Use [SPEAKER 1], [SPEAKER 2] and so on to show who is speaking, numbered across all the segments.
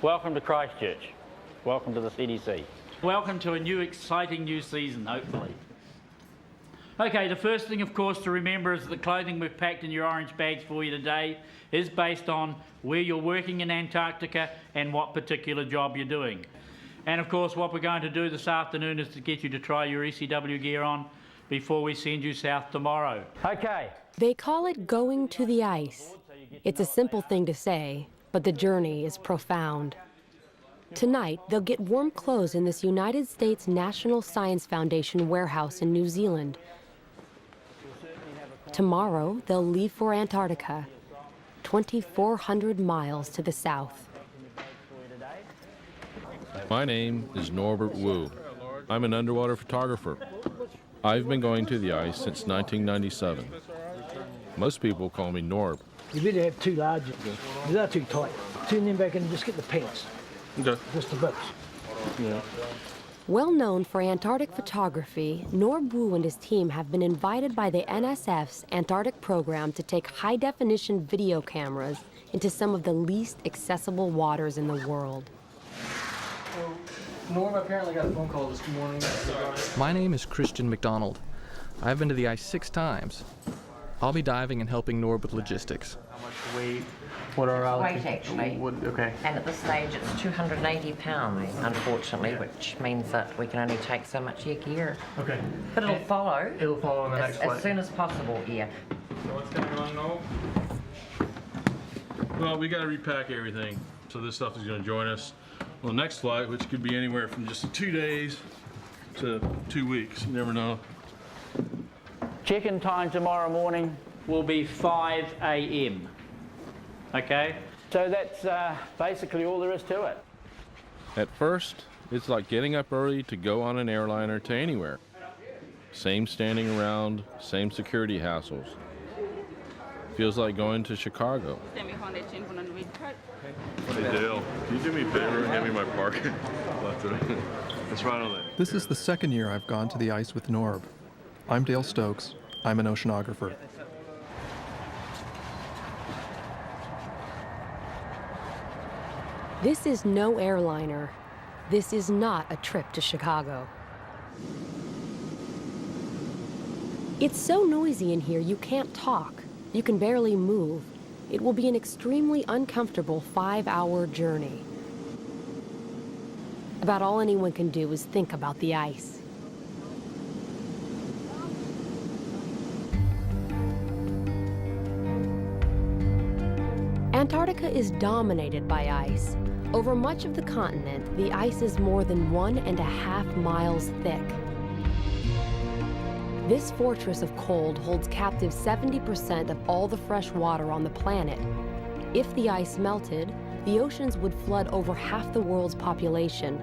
[SPEAKER 1] Welcome to Christchurch. Welcome to the CDC. Welcome to a new exciting new season, hopefully. Okay, the first thing, of course, to remember is the clothing we've packed in your orange bags for you today is based on where you're working in Antarctica and what particular job you're doing. And, of course, what we're going to do this afternoon is to get you to try your ECW gear on before we send you south tomorrow. Okay.
[SPEAKER 2] They call it going to the ice. It's a simple thing to say, but the journey is profound. Tonight, they'll get warm clothes in this United States National Science Foundation warehouse in New Zealand. Tomorrow, they'll leave for Antarctica, 2,400 miles to the south.
[SPEAKER 3] My name is Norbert Wu. I'm an underwater photographer. I've been going to the ice since 1997. Most people call me Norb.
[SPEAKER 4] You really have two large ones. They're too tight. Turn them back and just get the pants.
[SPEAKER 3] Okay.
[SPEAKER 4] Just the boots.
[SPEAKER 3] Yeah.
[SPEAKER 2] Well known for Antarctic photography, Norb Wu and his team have been invited by the NSF's Antarctic program to take high-definition video cameras into some of the least accessible waters in the world.
[SPEAKER 5] Norm apparently got a phone call this morning.
[SPEAKER 6] My name is Christian McDonald. I've been to the ice 6 times. I'll be diving and helping Norb with logistics.
[SPEAKER 5] How much weight? What are our
[SPEAKER 7] weight actually?
[SPEAKER 5] Okay.
[SPEAKER 7] And at this stage it's 280 pounds, unfortunately, which means that we can only take so much of your gear.
[SPEAKER 5] Okay.
[SPEAKER 7] But it'll follow.
[SPEAKER 5] It'll follow on the next flight.
[SPEAKER 7] As soon as possible, yeah.
[SPEAKER 3] So what's going on now? Well, we got to repack everything. So this stuff is going to join us on the next flight, which could be anywhere from just 2 days to 2 weeks. You never know.
[SPEAKER 1] Check-in time tomorrow morning will be 5 a.m. Okay? So that's basically all there is to it.
[SPEAKER 3] At first, it's like getting up early to go on an airliner to anywhere. Same standing around, same security hassles. Feels like going to Chicago.
[SPEAKER 8] Hey
[SPEAKER 3] Dale, can you do me a favor and hand me my parking? It's right on there.
[SPEAKER 9] This is the second year I've gone to the ice with Norb. I'm Dale Stokes. I'm an oceanographer.
[SPEAKER 2] This is no airliner. This is not a trip to Chicago. It's so noisy in here you can't talk. You can barely move. It will be an extremely uncomfortable 5-hour journey. About all anyone can do is think about the ice. Antarctica is dominated by ice. Over much of the continent, the ice is more than 1.5 miles thick. This fortress of cold holds captive 70% of all the fresh water on the planet. If the ice melted, the oceans would flood over half the world's population.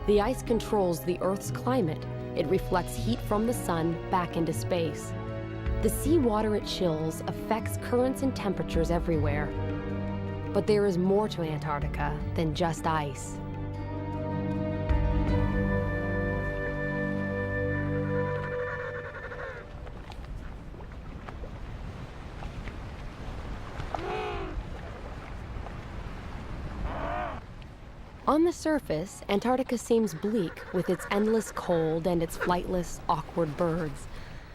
[SPEAKER 2] The ice controls the Earth's climate. It reflects heat from the sun back into space. The seawater it chills affects currents and temperatures everywhere. But there is more to Antarctica than just ice. On the surface, Antarctica seems bleak with its endless cold and its flightless, awkward birds.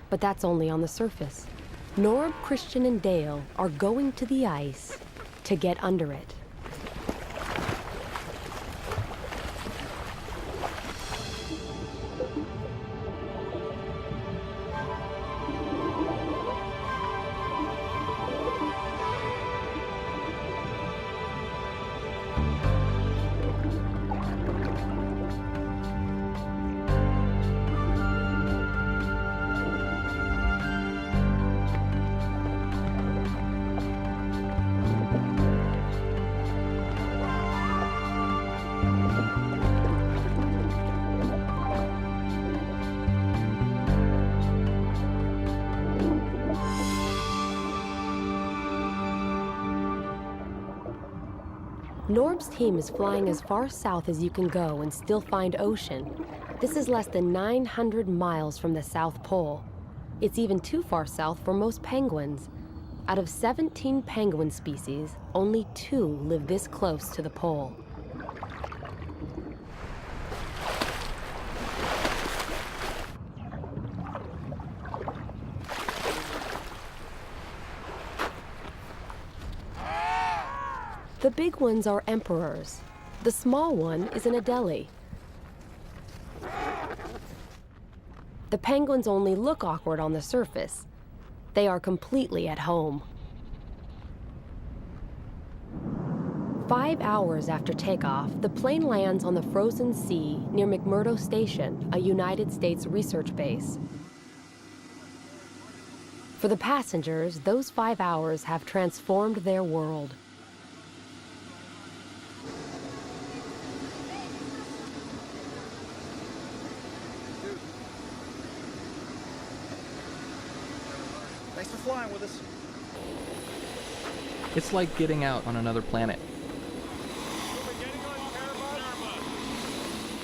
[SPEAKER 2] But that's only on the surface. Norb, Christian, and Dale are going to the ice to get under it. Norb's team is flying as far south as you can go and still find ocean. This is less than 900 miles from the South Pole. It's even too far south for most penguins. Out of 17 penguin species, only 2 live this close to the pole. The big ones are emperors. The small one is an Adelie. The penguins only look awkward on the surface. They are completely at home. 5 hours after takeoff, the plane lands on the frozen sea near McMurdo Station, a United States research base. For the passengers, those 5 hours have transformed their world.
[SPEAKER 5] Thanks for flying with us.
[SPEAKER 6] It's like getting out on another planet.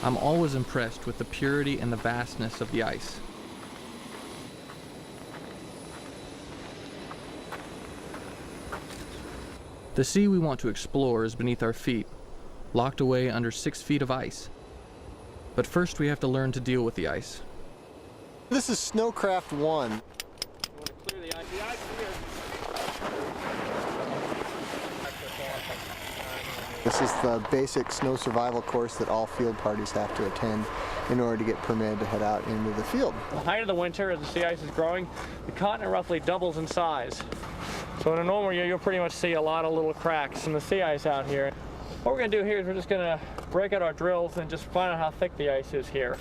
[SPEAKER 6] I'm always impressed with the purity and the vastness of the ice. The sea we want to explore is beneath our feet, locked away under 6 feet of ice. But first we have to learn to deal with the ice.
[SPEAKER 8] This is Snowcraft 1. This is the basic snow survival course that all field parties have to attend in order to get permitted to head out into the field.
[SPEAKER 5] The height of the winter, as the sea ice is growing, the continent roughly doubles in size. So in a normal year, you'll pretty much see a lot of little cracks in the sea ice out here. What we're going to do here is we're just going to break out our drills and just find out how thick the ice is here.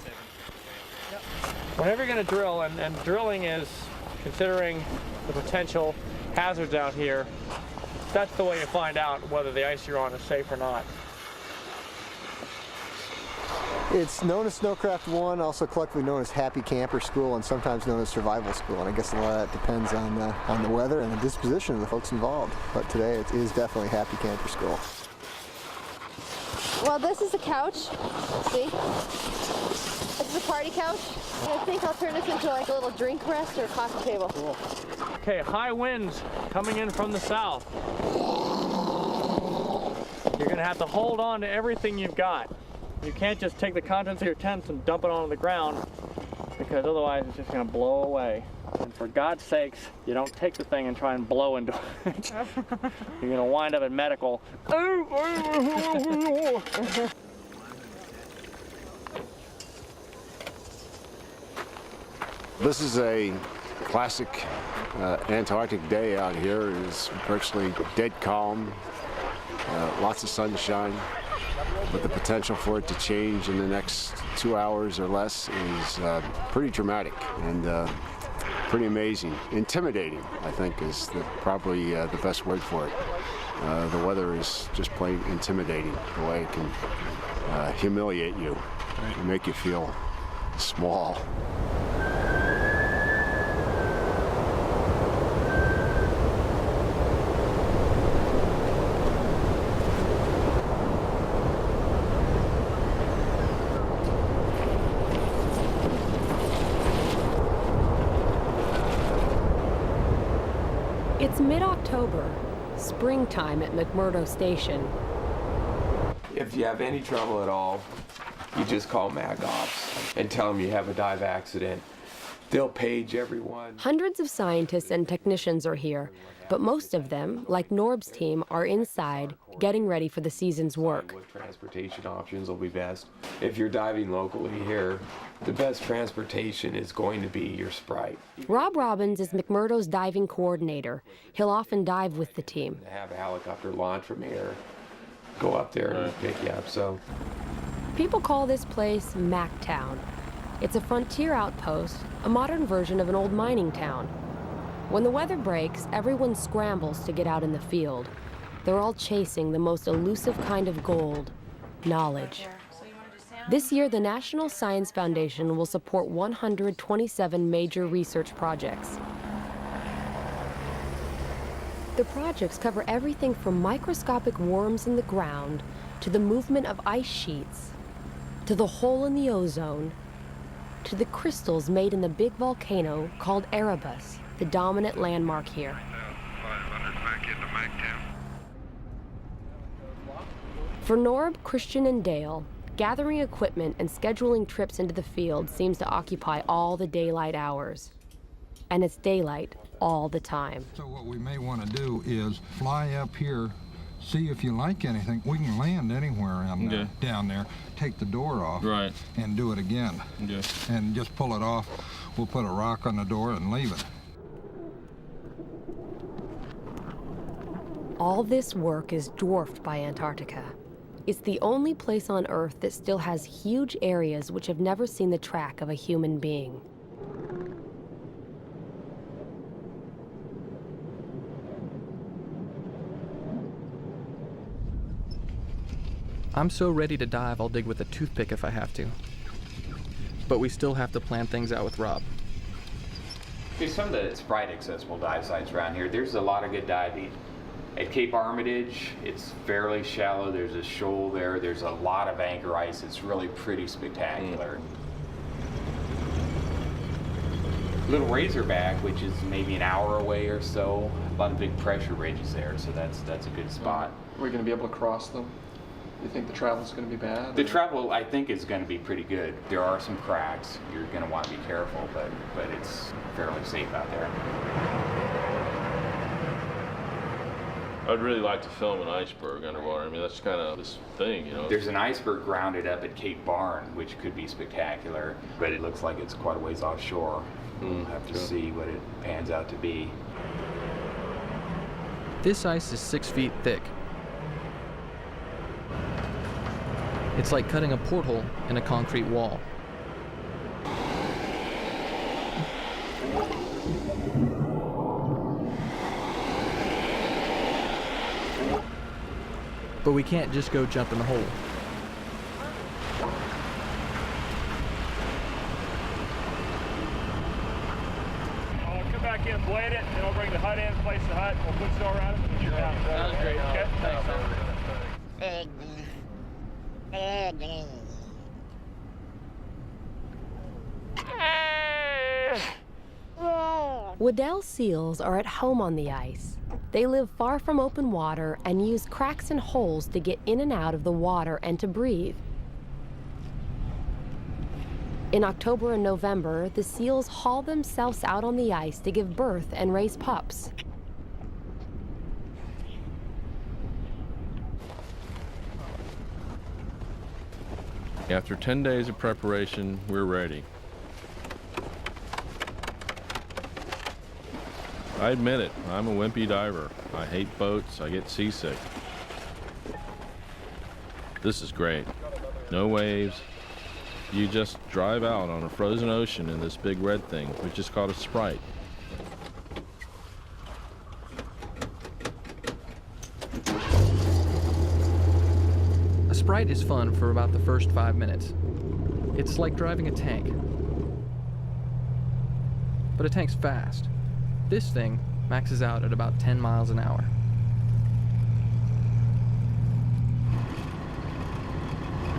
[SPEAKER 5] Whenever you're going to drill, and drilling is considering the potential hazards out here, that's the way you find out whether the ice you're on is safe or not.
[SPEAKER 8] It's known as Snowcraft 1, also collectively known as Happy Camper School, and sometimes known as Survival School. And I guess a lot of that depends on the weather and the disposition of the folks involved. But today it is definitely Happy Camper School.
[SPEAKER 10] Well, this is a couch. See? This is a party couch. I think I'll turn this into like a little drink rest or a coffee table.
[SPEAKER 5] Cool. Okay, high winds coming in from the south. You're going to have to hold on to everything you've got. You can't just take the contents of your tents and dump it onto the ground, because otherwise it's just going to blow away. And for God's sakes, you don't take the thing and try and blow into it. You're going to wind up in medical.
[SPEAKER 11] This is a classic Antarctic day out here. It's virtually dead calm, lots of sunshine, but the potential for it to change in the next 2 hours or less is pretty dramatic and pretty amazing. Intimidating, I think, is probably the best word for it. The weather is just plain intimidating, the way it can humiliate you and make you feel small.
[SPEAKER 2] It's mid-October, springtime at McMurdo Station.
[SPEAKER 12] If you have any trouble at all, you just call Mag Ops and tell them you have a dive accident. They'll page everyone.
[SPEAKER 2] Hundreds of scientists and technicians are here, but most of them, like Norb's team, are inside, getting ready for the season's work.
[SPEAKER 12] What transportation options will be best? If you're diving locally here, the best transportation is going to be your Sprite.
[SPEAKER 2] Rob Robbins is McMurdo's diving coordinator. He'll often dive with the team.
[SPEAKER 12] Have a helicopter launch from here, go up there and pick you up, so.
[SPEAKER 2] People call this place Mactown. It's a frontier outpost, a modern version of an old mining town. When the weather breaks, everyone scrambles to get out in the field. They're all chasing the most elusive kind of gold, knowledge. This year, the National Science Foundation will support 127 major research projects. The projects cover everything from microscopic worms in the ground, to the movement of ice sheets, to the hole in the ozone, to the crystals made in the big volcano called Erebus, the dominant landmark here. For Norb, Christian, and Dale, gathering equipment and scheduling trips into the field seems to occupy all the daylight hours. And it's daylight all the time.
[SPEAKER 13] So what we may want to do is fly up here, see if you like anything. We can land anywhere down there, take the door off,
[SPEAKER 3] right,
[SPEAKER 13] and do it again.
[SPEAKER 3] Okay.
[SPEAKER 13] And just pull it off. We'll put a rock on the door and leave it.
[SPEAKER 2] All this work is dwarfed by Antarctica. It's the only place on Earth that still has huge areas which have never seen the track of a human being.
[SPEAKER 6] I'm so ready to dive, I'll dig with a toothpick if I have to. But we still have to plan things out with Rob.
[SPEAKER 14] Okay, some of the Sprite accessible dive sites around here, there's a lot of good diving. At Cape Armitage, it's fairly shallow. There's a shoal there. There's a lot of anchor ice. It's really pretty spectacular. Little Razorback, which is maybe an hour away or so, a lot of big pressure ridges there, so that's a good spot.
[SPEAKER 9] Are we going to be able to cross them? You think the travel's going to be bad?
[SPEAKER 14] The travel, I think, is going to be pretty good. There are some cracks. You're going to want to be careful, but it's fairly safe out there.
[SPEAKER 3] I'd really like to film an iceberg underwater. I mean, that's kind of this thing, you know.
[SPEAKER 14] There's an iceberg grounded up at Cape Barn, which could be spectacular, but it looks like it's quite a ways offshore. We'll have to see what it pans out to be.
[SPEAKER 6] This ice is 6 feet thick. It's like cutting a porthole in a concrete wall. But we can't just go jump in the hole.
[SPEAKER 5] Come back in, blade it, then we'll bring the hut in, place the hut, we'll put snow around it, and you're down. Sounds great. Okay, thanks.
[SPEAKER 2] Waddell seals are at home on the ice. They live far from open water and use cracks and holes to get in and out of the water and to breathe. In October and November, the seals haul themselves out on the ice to give birth and raise pups.
[SPEAKER 3] After 10 days of preparation, we're ready. I admit it, I'm a wimpy diver. I hate boats, I get seasick. This is great. No waves. You just drive out on a frozen ocean in this big red thing, which is called a Sprite.
[SPEAKER 6] A Sprite is fun for about the first 5 minutes. It's like driving a tank. But a tank's fast. This thing maxes out at about 10 miles an hour.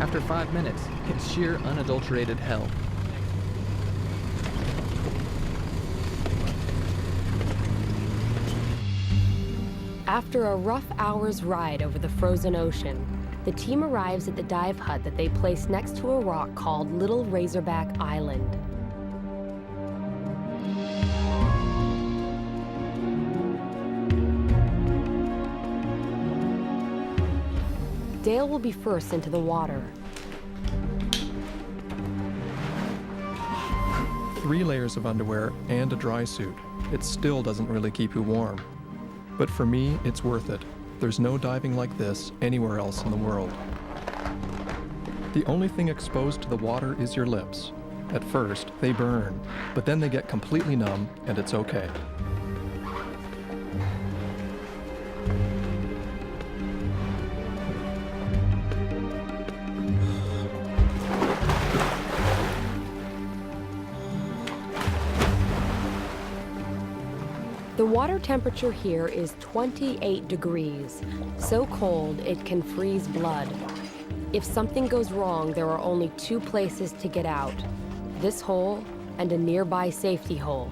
[SPEAKER 6] After 5 minutes, it's sheer unadulterated hell.
[SPEAKER 2] After a rough hour's ride over the frozen ocean, the team arrives at the dive hut that they place next to a rock called Little Razorback Island. Dale will be first into the water.
[SPEAKER 9] 3 layers of underwear and a dry suit. It still doesn't really keep you warm. But for me, it's worth it. There's no diving like this anywhere else in the world. The only thing exposed to the water is your lips. At first, they burn, but then they get completely numb, and it's okay.
[SPEAKER 2] The water temperature here is 28 degrees, so cold it can freeze blood. If something goes wrong, there are only 2 places to get out: this hole and a nearby safety hole.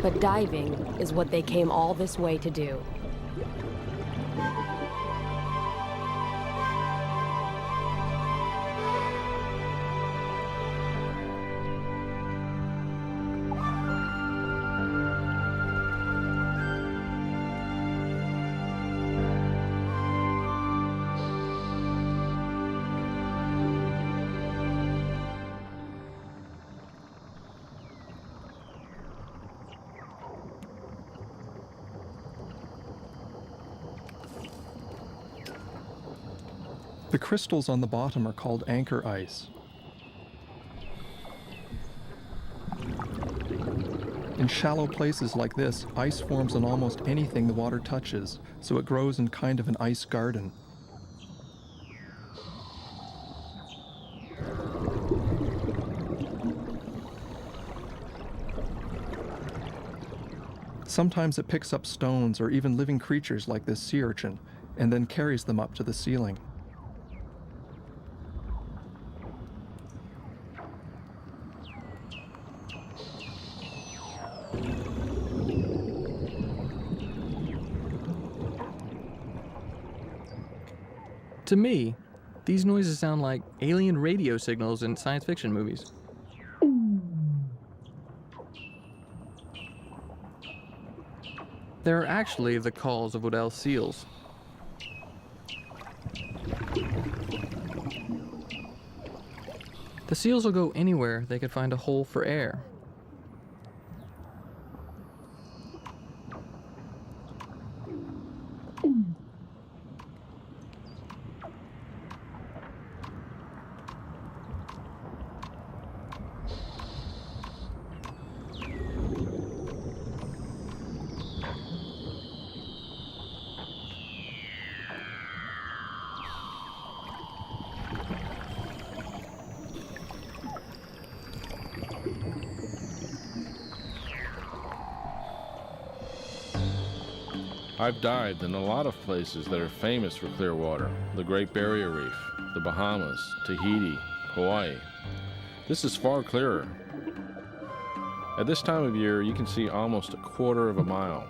[SPEAKER 2] But diving is what they came all this way to do.
[SPEAKER 9] The crystals on the bottom are called anchor ice. In shallow places like this, ice forms on almost anything the water touches, so it grows in kind of an ice garden. Sometimes it picks up stones or even living creatures like this sea urchin, and then carries them up to the ceiling.
[SPEAKER 6] To me, these noises sound like alien radio signals in science fiction movies. They're actually the calls of Weddell seals. The seals will go anywhere they could find a hole for air.
[SPEAKER 3] I've dived in a lot of places that are famous for clear water. The Great Barrier Reef, the Bahamas, Tahiti, Hawaii. This is far clearer. At this time of year, you can see almost a quarter of a mile.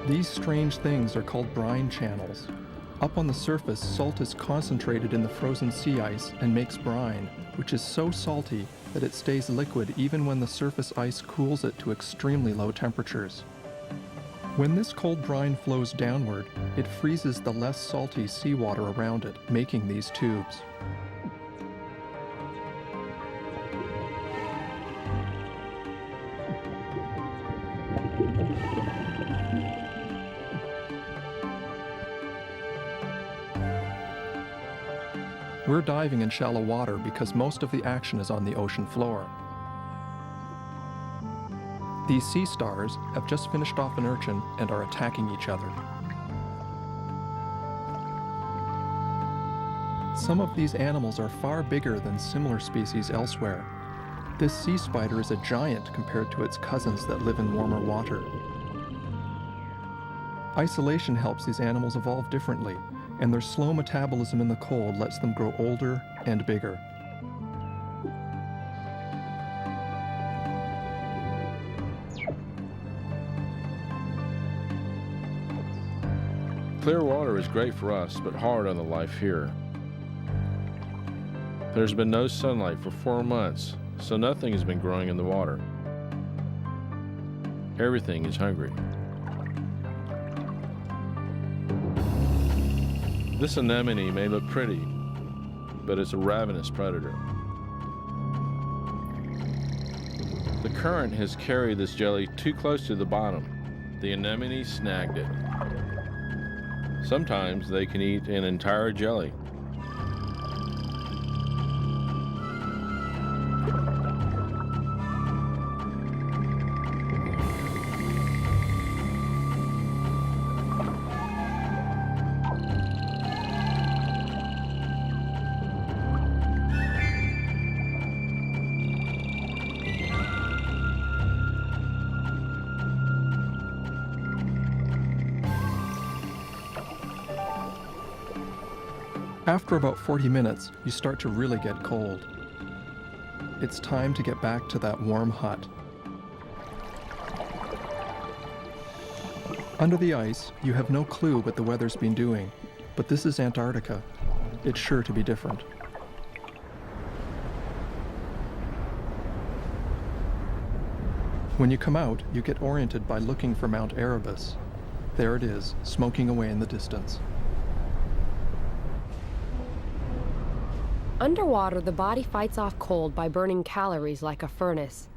[SPEAKER 9] These strange things are called brine channels. Up on the surface, salt is concentrated in the frozen sea ice and makes brine, which is so salty that it stays liquid even when the surface ice cools it to extremely low temperatures. When this cold brine flows downward, it freezes the less salty seawater around it, making these tubes. We're diving in shallow water because most of the action is on the ocean floor. These sea stars have just finished off an urchin and are attacking each other. Some of these animals are far bigger than similar species elsewhere. This sea spider is a giant compared to its cousins that live in warmer water. Isolation helps these animals evolve differently, and their slow metabolism in the cold lets them grow older and bigger.
[SPEAKER 3] Clear water is great for us, but hard on the life here. There's been no sunlight for 4 months, so nothing has been growing in the water. Everything is hungry. This anemone may look pretty, but it's a ravenous predator. The current has carried this jelly too close to the bottom. The anemone snagged it. Sometimes they can eat an entire jelly.
[SPEAKER 9] After about 40 minutes, you start to really get cold. It's time to get back to that warm hut. Under the ice, you have no clue what the weather's been doing, but this is Antarctica. It's sure to be different. When you come out, you get oriented by looking for Mount Erebus. There it is, smoking away in the distance.
[SPEAKER 2] Underwater, the body fights off cold by burning calories like a furnace.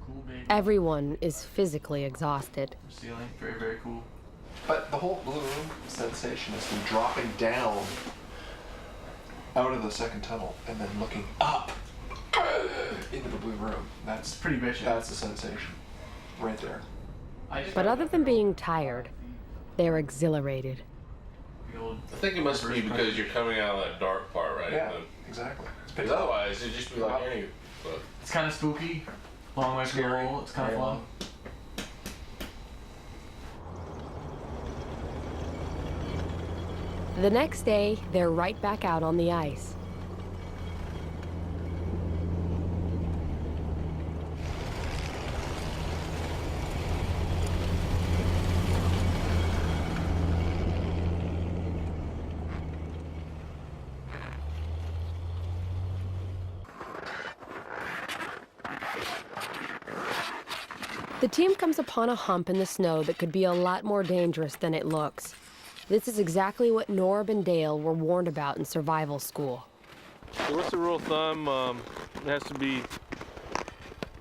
[SPEAKER 6] Cool, baby.
[SPEAKER 2] Everyone is physically exhausted.
[SPEAKER 6] Ceiling, very, very cool.
[SPEAKER 9] But the whole balloon sensation is from dropping down out of the second tunnel and then looking up into the blue room. That's
[SPEAKER 6] pretty vicious.
[SPEAKER 9] That's the sensation right there.
[SPEAKER 2] But other than being tired, they're exhilarated.
[SPEAKER 3] I think it must be because you're coming out of that dark part, right?
[SPEAKER 9] Yeah, exactly.
[SPEAKER 3] Because otherwise, it'd just be like any. But
[SPEAKER 6] It's kind of spooky. Long way from roll. It's kind of fun.
[SPEAKER 2] The next day, they're right back out on the ice. The team comes upon a hump in the snow that could be a lot more dangerous than it looks. This is exactly what Norb and Dale were warned about in survival school.
[SPEAKER 3] so what's the rule of thumb? It has to be.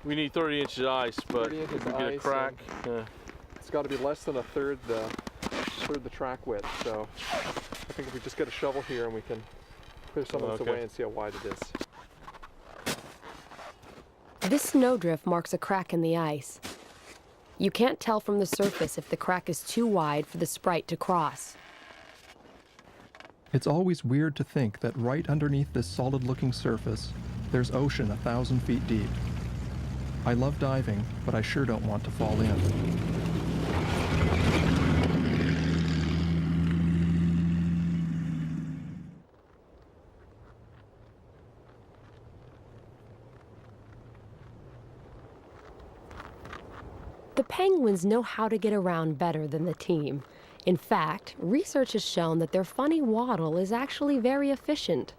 [SPEAKER 3] We need 30 inches of ice, but
[SPEAKER 9] 30 inches
[SPEAKER 3] if we
[SPEAKER 9] of
[SPEAKER 3] get a
[SPEAKER 9] ice
[SPEAKER 3] crack,
[SPEAKER 9] It's got to be less than a third the track width. So I think if we just get a shovel here and we can clear some of this away and see how wide it is.
[SPEAKER 2] This snowdrift marks a crack in the ice. You can't tell from the surface if the crack is too wide for the Sprite to cross.
[SPEAKER 9] It's always weird to think that right underneath this solid-looking surface, there's ocean 1,000 feet deep. I love diving, but I sure don't want to fall in.
[SPEAKER 2] The penguins know how to get around better than the team. In fact, research has shown that their funny waddle is actually very efficient.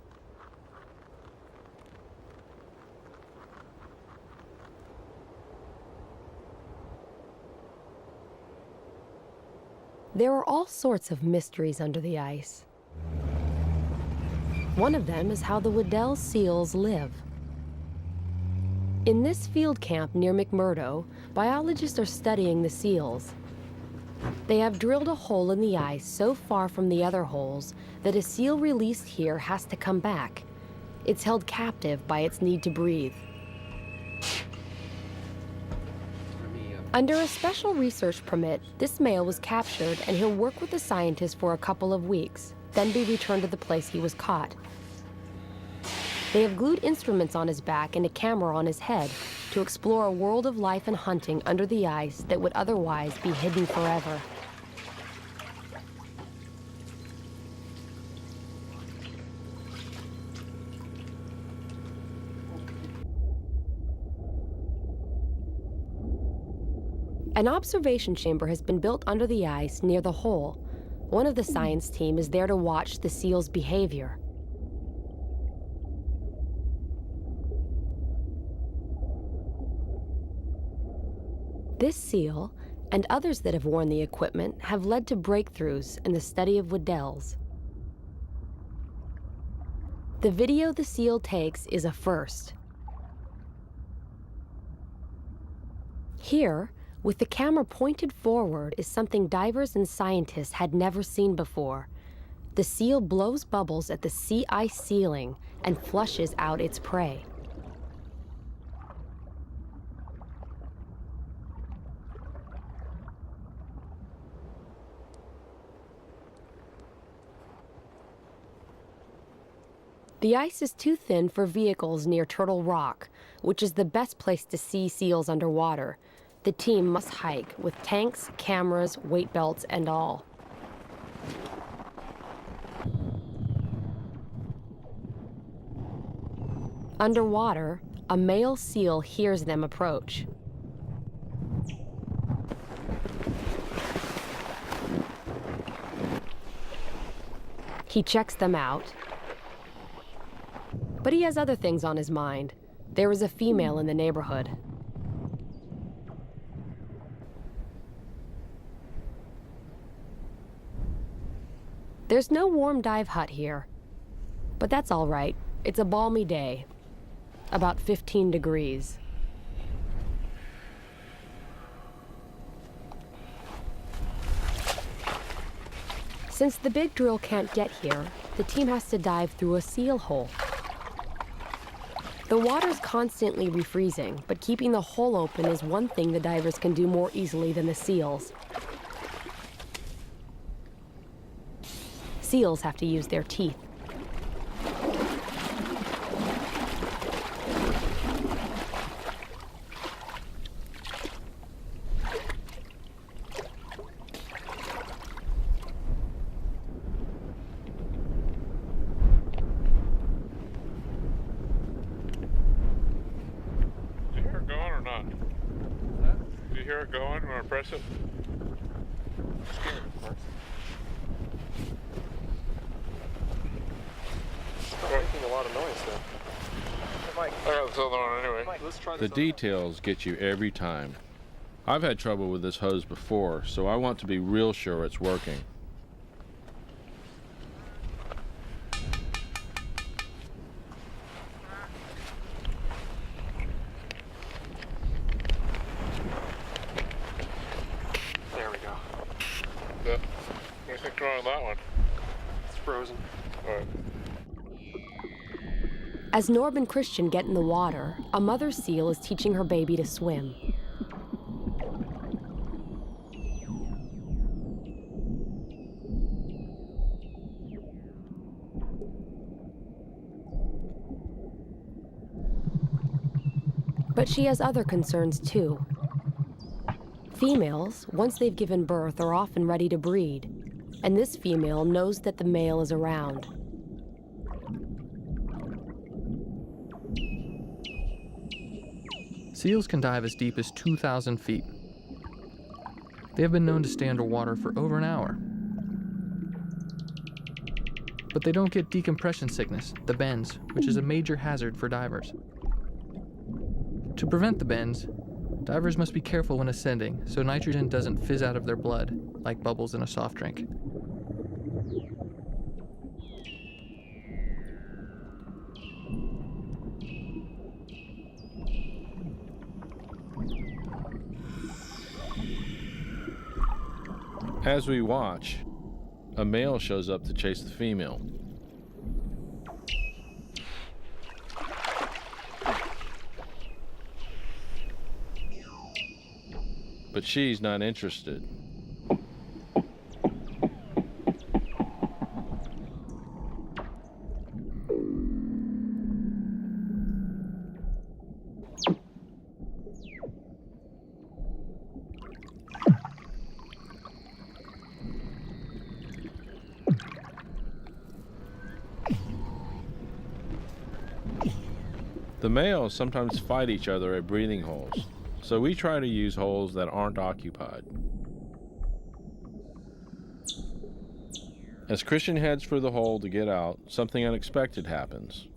[SPEAKER 2] There are all sorts of mysteries under the ice. One of them is how the Weddell seals live. In this field camp near McMurdo, biologists are studying the seals. They have drilled a hole in the ice so far from the other holes that a seal released here has to come back. It's held captive by its need to breathe. Under a special research permit, this male was captured and he'll work with the scientists for a couple of weeks, then be returned to the place he was caught. They have glued instruments on his back and a camera on his head to explore a world of life and hunting under the ice that would otherwise be hidden forever. An observation chamber has been built under the ice near the hole. One of the science team is there to watch the seal's behavior. This seal, and others that have worn the equipment, have led to breakthroughs in the study of Weddells. The video the seal takes is a first. Here, with the camera pointed forward, is something divers and scientists had never seen before. The seal blows bubbles at the sea ice ceiling and flushes out its prey. The ice is too thin for vehicles near Turtle Rock, which is the best place to see seals underwater. The team must hike with tanks, cameras, weight belts, and all. Underwater, a male seal hears them approach. He checks them out, but he has other things on his mind. There is a female in the neighborhood. There's no warm dive hut here, but that's all right. It's a balmy day, about 15 degrees. Since the big drill can't get here, the team has to dive through a seal hole. The water's constantly refreezing, but keeping the hole open is one thing the divers can do more easily than the seals. Seals have to use their teeth.
[SPEAKER 3] Did you hear it going or not? Did you hear it going? You want to press it?
[SPEAKER 6] Making a lot of noise though.
[SPEAKER 3] I got this other one anyway.
[SPEAKER 6] Mike, let's try
[SPEAKER 3] The details get you every time. I've had trouble with this hose before, so I want to be real sure it's working.
[SPEAKER 6] There we go.
[SPEAKER 3] What do you think's wrong with that one?
[SPEAKER 6] It's frozen.
[SPEAKER 3] All right.
[SPEAKER 2] As Norb and Christian get in the water, a mother seal is teaching her baby to swim. But she has other concerns too. Females, once they've given birth, are often ready to breed, and this female knows that the male is around.
[SPEAKER 6] Seals can dive as deep as 2,000 feet. They have been known to stay underwater for over an hour. But they don't get decompression sickness, the bends, which is a major hazard for divers. To prevent the bends, divers must be careful when ascending so nitrogen doesn't fizz out of their blood like bubbles in a soft drink.
[SPEAKER 3] As we watch, a male shows up to chase the female. But she's not interested. The males sometimes fight each other at breathing holes, so we try to use holes that aren't occupied. As Christian heads for the hole to get out, something unexpected happens.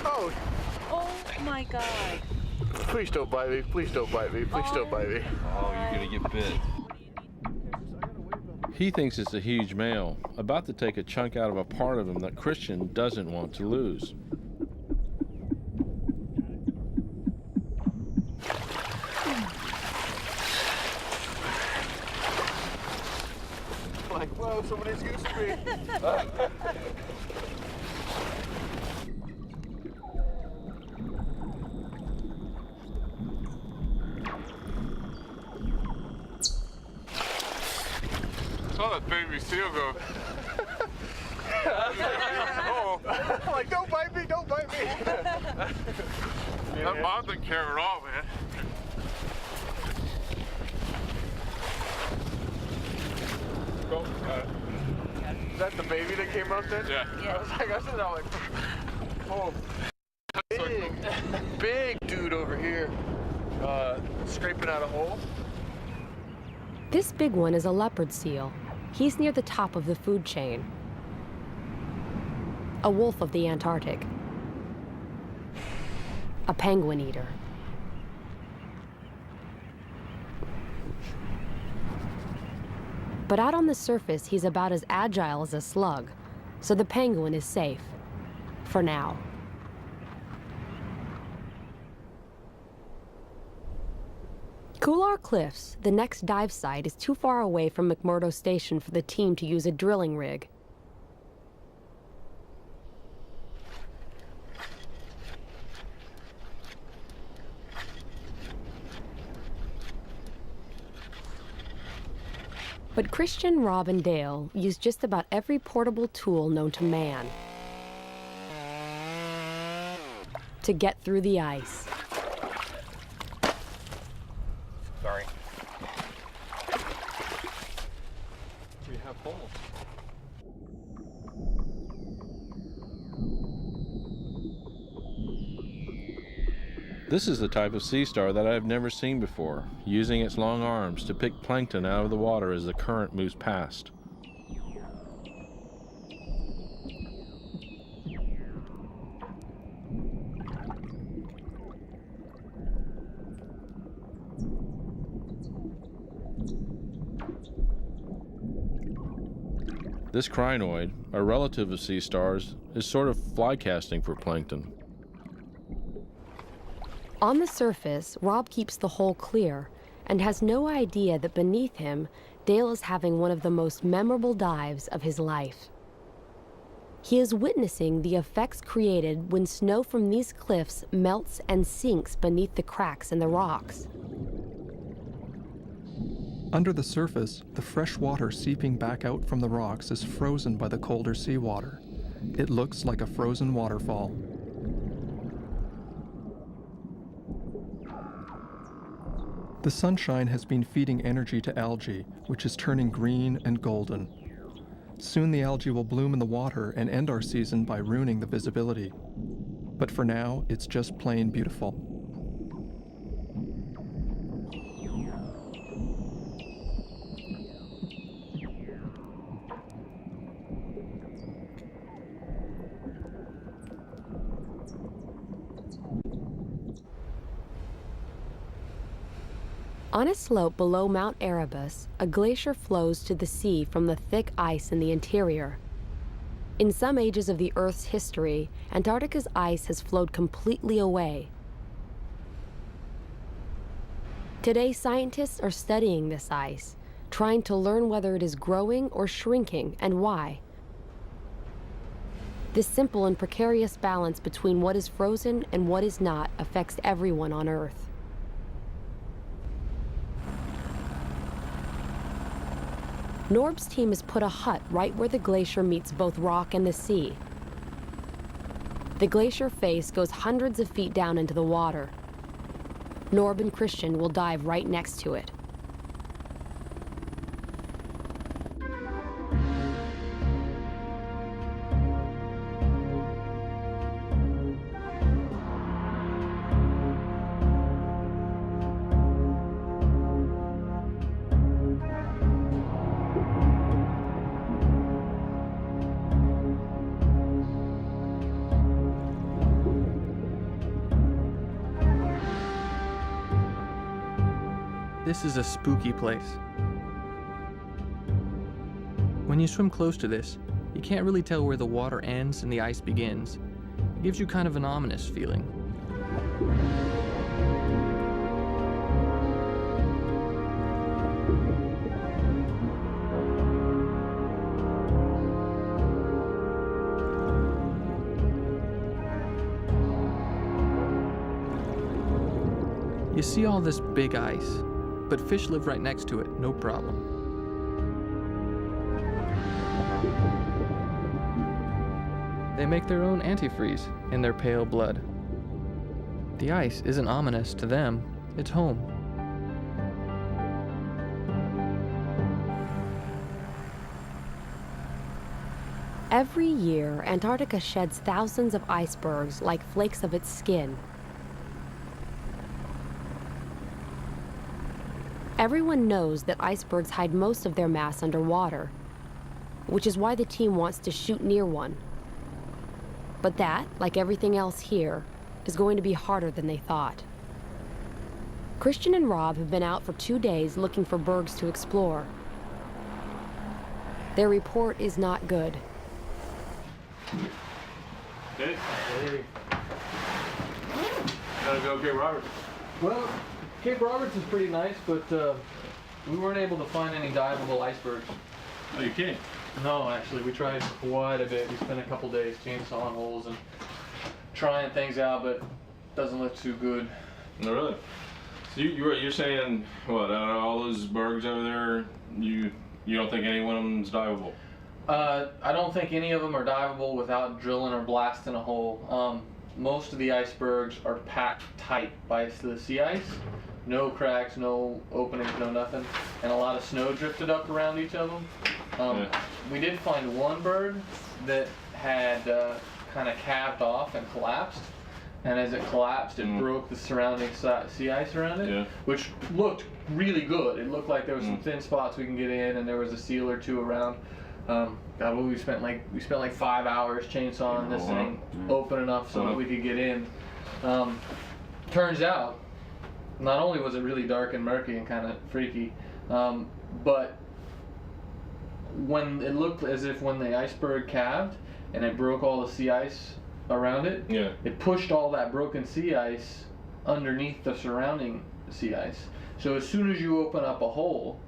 [SPEAKER 15] Oh! Oh my God! Please don't bite me, please don't bite me, please don't bite me.
[SPEAKER 3] Oh, you're gonna get bit. He thinks it's a huge male, about to take a chunk out of a part of him that Christian doesn't want to lose.
[SPEAKER 15] Like, whoa, somebody's goosing me.
[SPEAKER 3] Saw that baby seal go.
[SPEAKER 15] Oh, like, don't bite me, don't bite me.
[SPEAKER 3] That mom didn't care at all, man.
[SPEAKER 12] Go, is that the baby that came up then?
[SPEAKER 3] Yeah.
[SPEAKER 12] I said, I'm like, oh, big dude over here, scraping out a hole.
[SPEAKER 2] This big one is a leopard seal. He's near the top of the food chain. A wolf of the Antarctic. A penguin eater. But out on the surface, he's about as agile as a slug, so the penguin is safe. For now. Couloir Cliffs, the next dive site, is too far away from McMurdo Station for the team to use a drilling rig. But Christian, Rob, and Dale use just about every portable tool known to man to get through the ice.
[SPEAKER 12] Sorry.
[SPEAKER 6] We have holes.
[SPEAKER 3] This is the type of sea star that I've never seen before, using its long arms to pick plankton out of the water as the current moves past. This crinoid, a relative of sea stars, is sort of fly casting for plankton.
[SPEAKER 2] On the surface, Rob keeps the hole clear and has no idea that beneath him, Dale is having one of the most memorable dives of his life. He is witnessing the effects created when snow from these cliffs melts and sinks beneath the cracks in the rocks.
[SPEAKER 9] Under the surface, the fresh water seeping back out from the rocks is frozen by the colder seawater. It looks like a frozen waterfall. The sunshine has been feeding energy to algae, which is turning green and golden. Soon the algae will bloom in the water and end our season by ruining the visibility. But for now, it's just plain beautiful.
[SPEAKER 2] On a slope below Mount Erebus, a glacier flows to the sea from the thick ice in the interior. In some ages of the Earth's history, Antarctica's ice has flowed completely away. Today, scientists are studying this ice, trying to learn whether it is growing or shrinking and why. This simple and precarious balance between what is frozen and what is not affects everyone on Earth. Norb's team has put a hut right where the glacier meets both rock and the sea. The glacier face goes hundreds of feet down into the water. Norb and Christian will dive right next to it.
[SPEAKER 6] This is a spooky place. When you swim close to this, you can't really tell where the water ends and the ice begins. It gives you kind of an ominous feeling. You see all this big ice, but fish live right next to it, no problem. They make their own antifreeze in their pale blood. The ice isn't ominous to them, it's home.
[SPEAKER 2] Every year, Antarctica sheds thousands of icebergs like flakes of its skin. Everyone knows that icebergs hide most of their mass underwater, which is why the team wants to shoot near one. But that, like everything else here, is going to be harder than they thought. Christian and Rob have been out for 2 days looking for bergs to explore. Their report is not good.
[SPEAKER 3] Hey. Gotta go Cape Roberts.
[SPEAKER 6] Well, Cape Roberts is pretty nice, but we weren't able to find any diveable icebergs.
[SPEAKER 3] Oh, you can't?
[SPEAKER 6] No, actually, we tried quite a bit. We spent a couple days chainsawing holes and trying things out, but it doesn't look too good.
[SPEAKER 3] No, really? So you're saying, what, out of all those bergs over there, you don't think any one of them's diveable?
[SPEAKER 6] I don't think any of them are diveable without drilling or blasting a hole. Most of the icebergs are packed tight by the sea ice. No cracks, no openings, no nothing. And a lot of snow drifted up around each of them. We did find one berg that had kind of calved off and collapsed. And as it collapsed, it broke the surrounding sea ice around it, which looked really good. It looked like there was some thin spots we can get in, and there was a seal or two around. God, we spent like 5 hours chainsawing this thing open enough so that we could get in. Turns out, not only was it really dark and murky and kind of freaky, but when it looked as if when the iceberg calved and it broke all the sea ice around it, it pushed all that broken sea ice underneath the surrounding sea ice. So as soon as you open up a hole,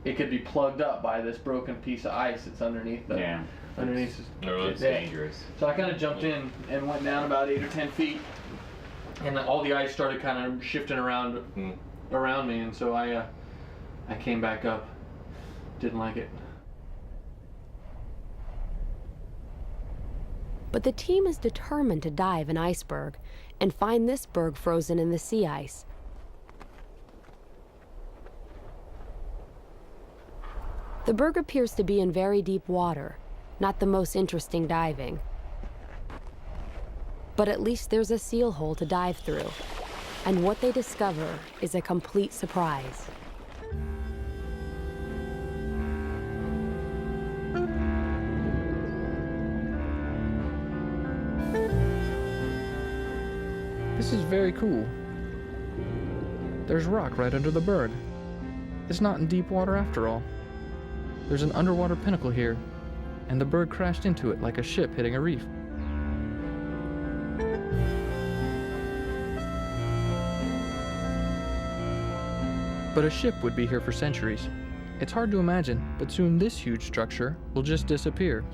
[SPEAKER 6] it could be plugged up by this broken piece of ice that's underneath the underneath.
[SPEAKER 14] It's dangerous.
[SPEAKER 6] So I kind of jumped in and went down about 8 or 10 feet, and all the ice started kind of shifting around around me, and so I came back up. Didn't like it.
[SPEAKER 2] But the team is determined to dive an iceberg and find this berg frozen in the sea ice. The berg appears to be in very deep water, not the most interesting diving. But at least there's a seal hole to dive through, and what they discover is a complete surprise.
[SPEAKER 6] This is very cool. There's rock right under the berg. It's not in deep water after all. There's an underwater pinnacle here, and the berg crashed into it like a ship hitting a reef. But a ship would be here for centuries. It's hard to imagine, but soon this huge structure will just disappear.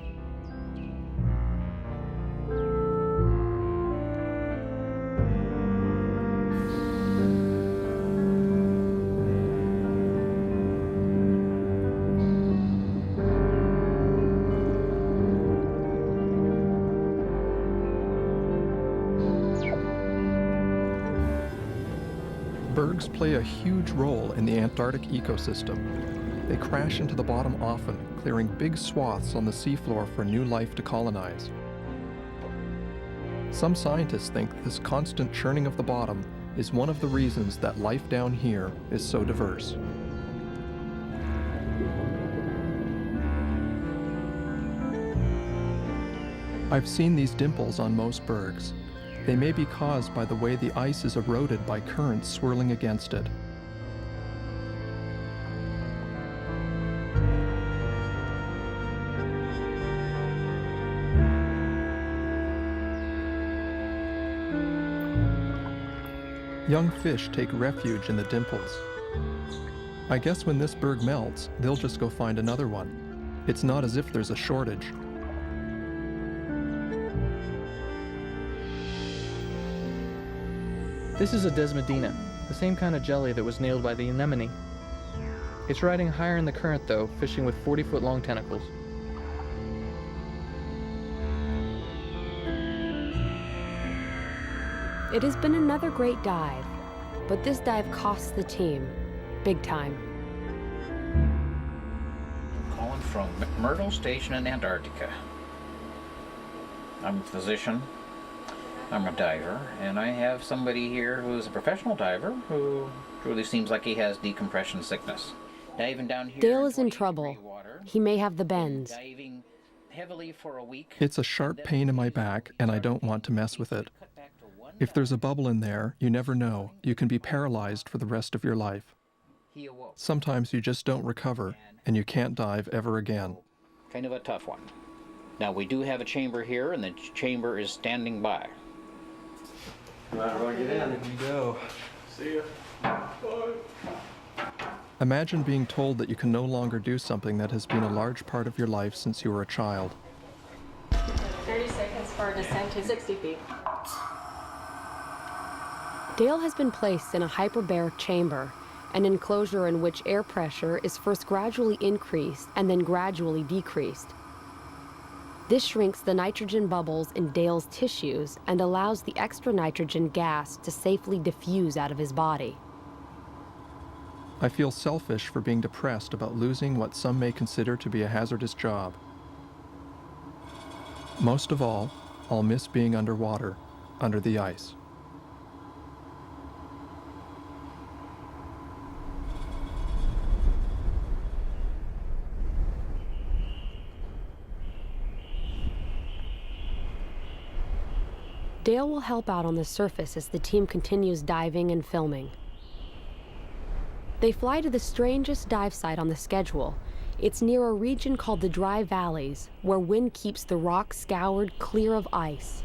[SPEAKER 9] Bergs play a huge role in the Antarctic ecosystem. They crash into the bottom often, clearing big swaths on the seafloor for new life to colonize. Some scientists think this constant churning of the bottom is one of the reasons that life down here is so diverse. I've seen these dimples on most bergs. They may be caused by the way the ice is eroded by currents swirling against it. Young fish take refuge in the dimples. I guess when this berg melts, they'll just go find another one. It's not as if there's a shortage.
[SPEAKER 6] This is a desmodina, the same kind of jelly that was nailed by the anemone. It's riding higher in the current though, fishing with 40-foot long tentacles.
[SPEAKER 2] It has been another great dive, but this dive costs the team big time.
[SPEAKER 16] Calling from McMurdo Station in Antarctica. I'm a physician, I'm a diver, and I have somebody here who's a professional diver who truly seems like he has decompression sickness. Diving down here.
[SPEAKER 2] Dale is in trouble. He may have the bends.
[SPEAKER 16] Diving heavily for a week.
[SPEAKER 9] It's a sharp pain in my back, and I don't want to mess with it. If there's a bubble in there, you never know. You can be paralyzed for the rest of your life. Sometimes you just don't recover, and you can't dive ever again.
[SPEAKER 16] Kind of a tough one. Now, we do have a chamber here, and the chamber is standing by.
[SPEAKER 5] Might well get in.
[SPEAKER 9] Here we go.
[SPEAKER 5] See ya. Bye.
[SPEAKER 9] Imagine being told that you can no longer do something that has been a large part of your life since you were a child.
[SPEAKER 17] 30 seconds for a descent to 60 feet.
[SPEAKER 2] Dale has been placed in a hyperbaric chamber, an enclosure in which air pressure is first gradually increased and then gradually decreased. This shrinks the nitrogen bubbles in Dale's tissues and allows the extra nitrogen gas to safely diffuse out of his body.
[SPEAKER 9] I feel selfish for being depressed about losing what some may consider to be a hazardous job. Most of all, I'll miss being underwater, under the ice.
[SPEAKER 2] Dale will help out on the surface as the team continues diving and filming. They fly to the strangest dive site on the schedule. It's near a region called the Dry Valleys, where wind keeps the rock scoured clear of ice.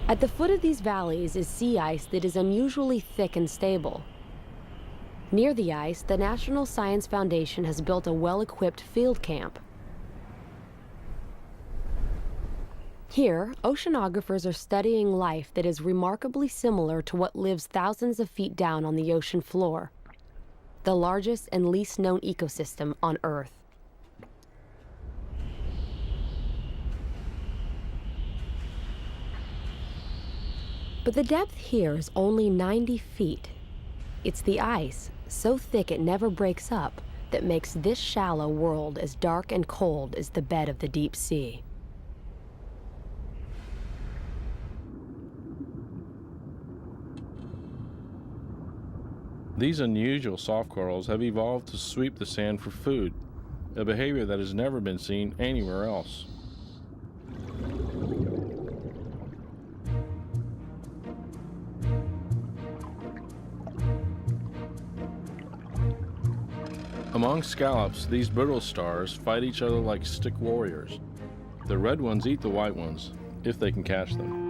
[SPEAKER 2] At the foot of these valleys is sea ice that is unusually thick and stable. Near the ice, the National Science Foundation has built a well-equipped field camp. Here, oceanographers are studying life that is remarkably similar to what lives thousands of feet down on the ocean floor, the largest and least known ecosystem on Earth. But the depth here is only 90 feet. It's the ice, so thick it never breaks up, that makes this shallow world as dark and cold as the bed of the deep sea.
[SPEAKER 3] These unusual soft corals have evolved to sweep the sand for food, a behavior that has never been seen anywhere else. Among scallops, these brittle stars fight each other like stick warriors. The red ones eat the white ones, if they can catch them.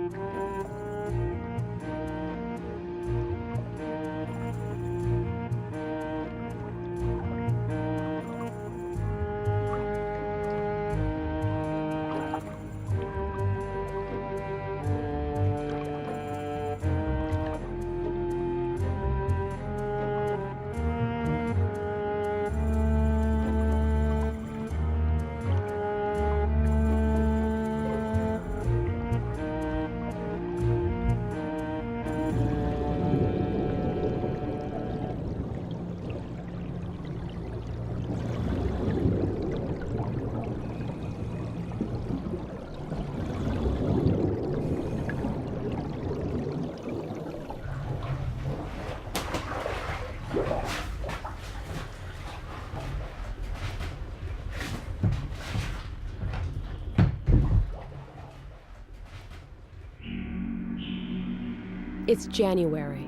[SPEAKER 2] It's January.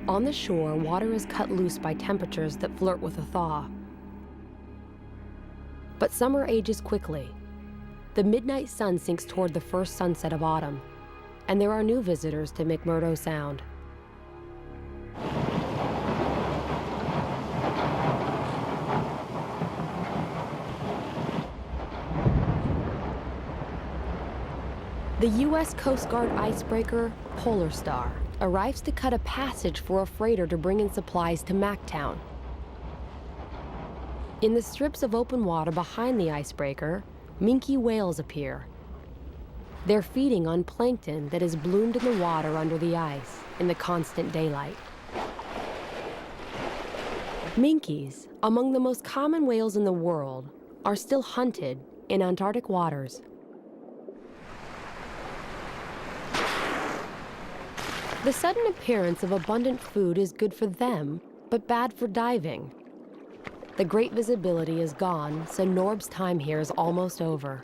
[SPEAKER 2] On the shore, water is cut loose by temperatures that flirt with a thaw. But summer ages quickly. The midnight sun sinks toward the first sunset of autumn, and there are new visitors to McMurdo Sound. The U.S. Coast Guard icebreaker, Polar Star, arrives to cut a passage for a freighter to bring in supplies to Mactown. In the strips of open water behind the icebreaker, minke whales appear. They're feeding on plankton that has bloomed in the water under the ice in the constant daylight. Minkies, among the most common whales in the world, are still hunted in Antarctic waters. The sudden appearance of abundant food is good for them, but bad for diving. The great visibility is gone, so Norb's time here is almost over.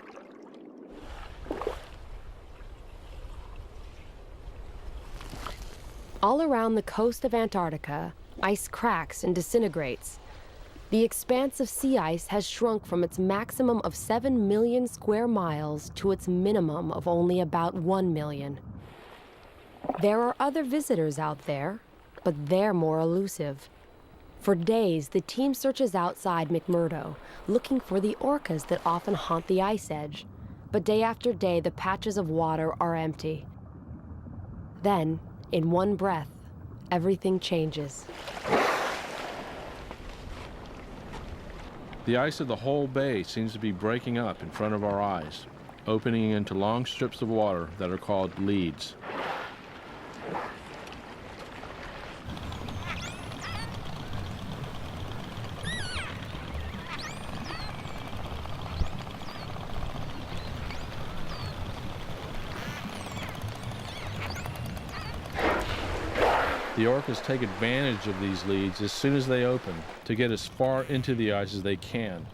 [SPEAKER 2] All around the coast of Antarctica, ice cracks and disintegrates. The expanse of sea ice has shrunk from its maximum of 7 million square miles to its minimum of only about 1 million. There are other visitors out there, but they're more elusive. For days, the team searches outside McMurdo, looking for the orcas that often haunt the ice edge. But day after day, the patches of water are empty. Then, in one breath, everything changes.
[SPEAKER 3] The ice of the whole bay seems to be breaking up in front of our eyes, opening into long strips of water that are called leads. The orcas take advantage of these leads as soon as they open to get as far into the ice as they can.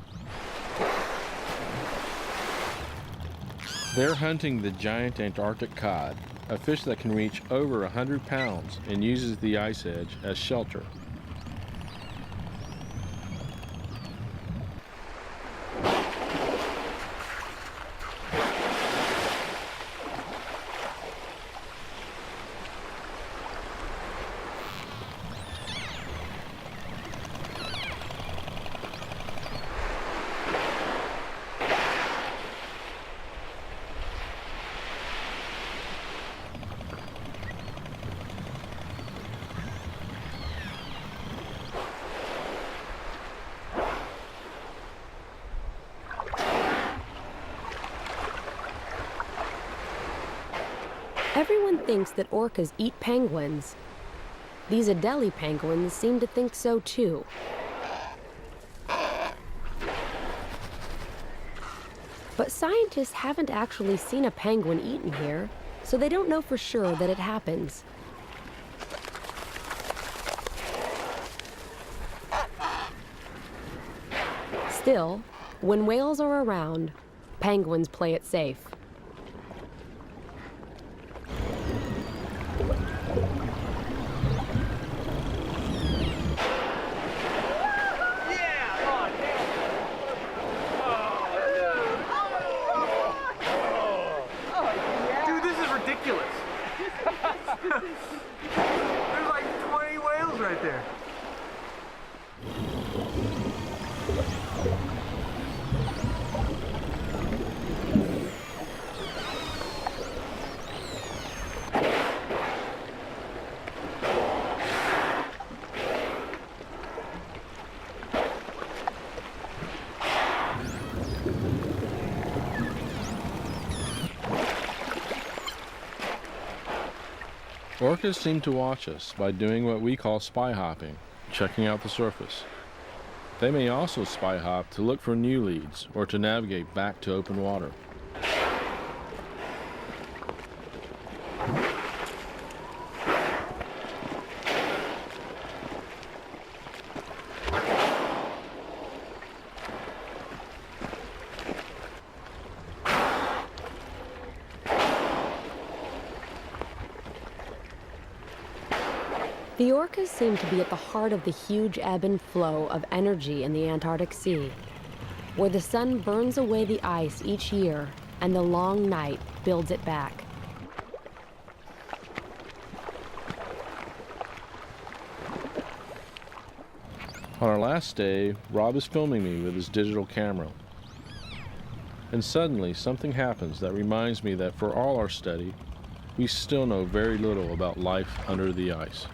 [SPEAKER 3] They're hunting the giant Antarctic cod, a fish that can reach over 100 pounds and uses the ice edge as shelter.
[SPEAKER 2] Everyone thinks that orcas eat penguins. These Adelie penguins seem to think so too. But scientists haven't actually seen a penguin eaten here, so they don't know for sure that it happens. Still, when whales are around, penguins play it safe.
[SPEAKER 5] Dude, this is ridiculous. There's like 20 whales right there.
[SPEAKER 3] Orcas seem to watch us by doing what we call spy hopping, checking out the surface. They may also spy hop to look for new leads or to navigate back to open water.
[SPEAKER 2] The orcas seem to be at the heart of the huge ebb and flow of energy in the Antarctic Sea, where the sun burns away the ice each year and the long night builds it back.
[SPEAKER 3] On our last day, Rob is filming me with his digital camera. And suddenly, something happens that reminds me that for all our study, we still know very little about life under the ice.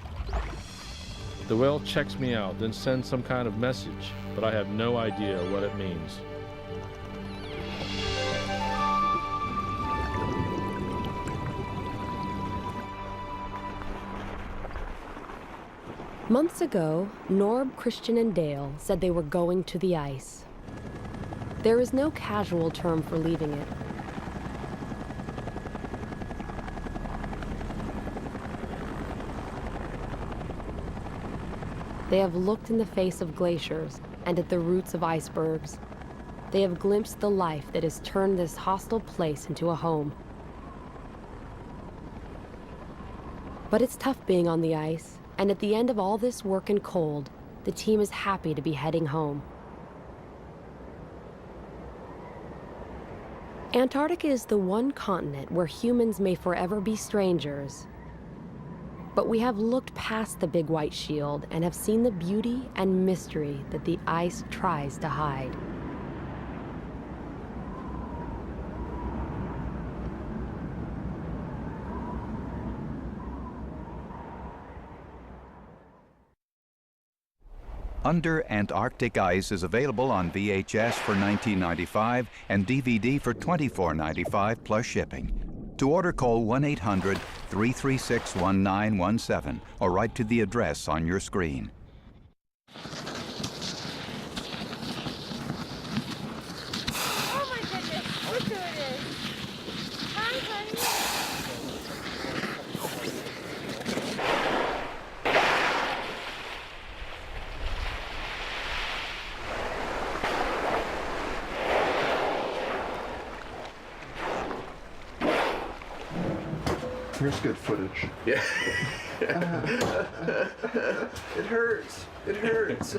[SPEAKER 3] The whale checks me out, then sends some kind of message, but I have no idea what it means.
[SPEAKER 2] Months ago, Norb, Christian, and Dale said they were going to the ice. There is no casual term for leaving it. They have looked in the face of glaciers and at the roots of icebergs. They have glimpsed the life that has turned this hostile place into a home. But it's tough being on the ice, and at the end of all this work and cold, the team is happy to be heading home. Antarctica is the one continent where humans may forever be strangers. But we have looked past the big white shield and have seen the beauty and mystery that the ice tries to hide.
[SPEAKER 18] Under Antarctic Ice is available on VHS for $19.95 and DVD for $24.95 plus shipping. To order, call 1-800-336-1917 or write to the address on your screen.
[SPEAKER 10] Oh my goodness, look who it is. Hi, honey.
[SPEAKER 19] Here's good footage.
[SPEAKER 20] Yeah. It hurts. It hurts.